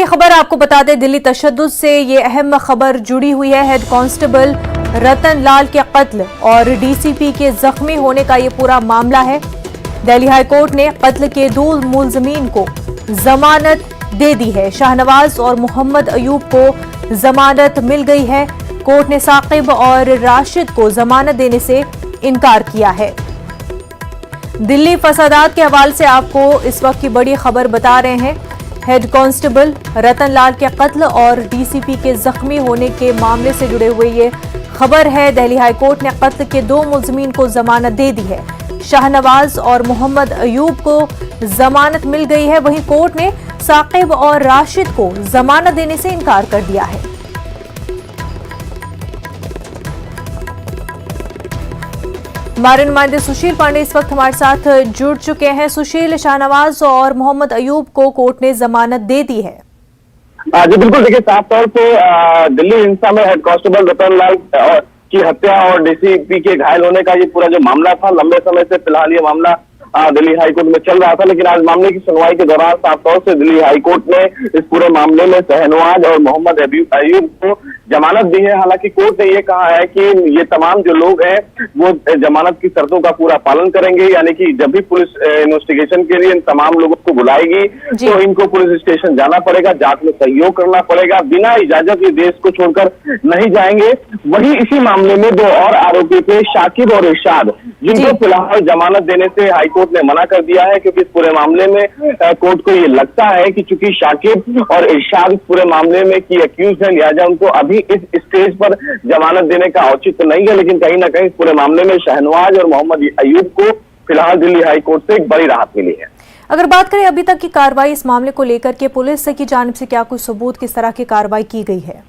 बड़ी खबर आपको बता दें, दिल्ली तशद्दुद से ये अहम खबर जुड़ी हुई है। हेड कांस्टेबल रतन लाल के कत्ल और डीसीपी के जख्मी होने का ये पूरा मामला है। दिल्ली हाईकोर्ट ने कत्ल के 2 मुलजमीन को जमानत दे दी है। शाहनवाज और मोहम्मद अयूब को जमानत मिल गई है। कोर्ट ने साकिब और राशिद को जमानत देने से इनकार किया है। दिल्ली फसादात के हवाले से आपको इस वक्त की बड़ी खबर बता रहे हैं। हेड कांस्टेबल रतन लाल के कत्ल और डीसीपी के जख्मी होने के मामले से जुड़े हुए ये खबर है। दिल्ली हाईकोर्ट ने कत्ल के 2 मुलजमीन को जमानत दे दी है। शाहनवाज और मोहम्मद अयूब को जमानत मिल गई है। वहीं कोर्ट ने साकिब और राशिद को जमानत देने से इनकार कर दिया है। हमारे नुमाइंदे सुशील पांडे इस वक्त हमारे साथ जुड़ चुके हैं। सुशील, शाहनवाज और मोहम्मद अयूब को कोर्ट ने जमानत दे दी है। जी बिल्कुल, देखिए साफ तौर पे दिल्ली हिंसा में हेड कांस्टेबल रतन लाल की हत्या और डीसीपी के घायल होने का ये पूरा जो मामला था, लंबे समय से फिलहाल ये मामला दिल्ली हाईकोर्ट में चल रहा था। लेकिन आज मामले की सुनवाई के दौरान साफ तौर से दिल्ली हाईकोर्ट ने इस पूरे मामले में शाहनवाज और मोहम्मद अयूब को जमानत दी है। हालांकि कोर्ट ने ये कहा है कि ये तमाम जो लोग हैं वो जमानत की शर्तों का पूरा पालन करेंगे, यानी कि जब भी पुलिस इन्वेस्टिगेशन के लिए इन तमाम लोगों को बुलाएगी तो इनको पुलिस स्टेशन जाना पड़ेगा, जांच में सहयोग करना पड़ेगा, बिना इजाजत ये देश को छोड़कर नहीं जाएंगे। वही इसी मामले में 2 और आरोपी थे, शाकिब और इरशाद, जिनको फिलहाल जमानत देने से हाईकोर्ट ने मना कर दिया है, क्योंकि इस पूरे मामले में कोर्ट को ये लगता है कि चूंकि शाकिब और इरशाद इस पूरे मामले में की अक्यूज है, लिहाजा उनको अभी इस स्टेज पर जमानत देने का औचित्य नहीं है। लेकिन कहीं ना कहीं इस पूरे मामले में शाहनवाज और मोहम्मद अयूब को फिलहाल दिल्ली हाईकोर्ट से एक बड़ी राहत मिली है। अगर बात करें अभी तक की कार्रवाई इस मामले को लेकर के, पुलिस की जानिब से क्या कुछ सबूत, किस तरह की कार्रवाई की गई है?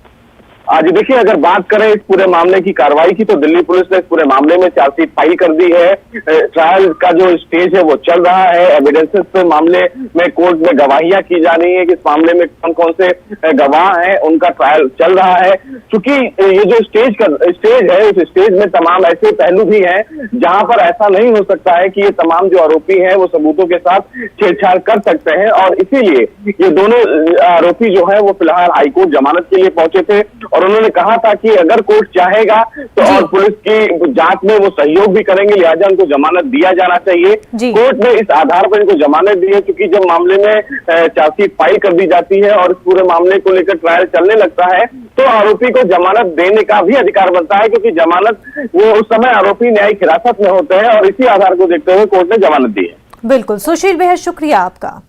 आज देखिए, अगर बात करें इस पूरे मामले की कार्रवाई की, तो दिल्ली पुलिस ने इस पूरे मामले में चार्जशीट फाइल कर दी है। ट्रायल का जो स्टेज है वो चल रहा है। एविडेंसेस पे मामले में कोर्ट में गवाहियां की जा रही है कि इस मामले में कौन कौन से गवाह हैं, उनका ट्रायल चल रहा है। क्योंकि ये जो स्टेज है, उस स्टेज में तमाम ऐसे पहलू भी हैं जहां पर ऐसा नहीं हो सकता है कि ये तमाम जो आरोपी हैं वो सबूतों के साथ छेड़छाड़ कर सकते हैं, और इसीलिए ये दोनों आरोपी जो है वो फिलहाल हाईकोर्ट जमानत के लिए पहुंचे थे। और उन्होंने कहा था कि अगर कोर्ट चाहेगा तो और पुलिस की जांच में वो सहयोग भी करेंगे, लिहाजा उनको जमानत दिया जाना चाहिए। कोर्ट ने इस आधार पर इनको जमानत दी है, क्योंकि जब मामले में चार्जशीट फाइल कर दी जाती है और इस पूरे मामले को लेकर ट्रायल चलने लगता है तो आरोपी को जमानत देने का भी अधिकार बनता है, क्योंकि जमानत वो उस समय आरोपी न्यायिक हिरासत में होते हैं, और इसी आधार को देखते हुए कोर्ट ने जमानत दी है। बिल्कुल सुशील, बेहद शुक्रिया आपका।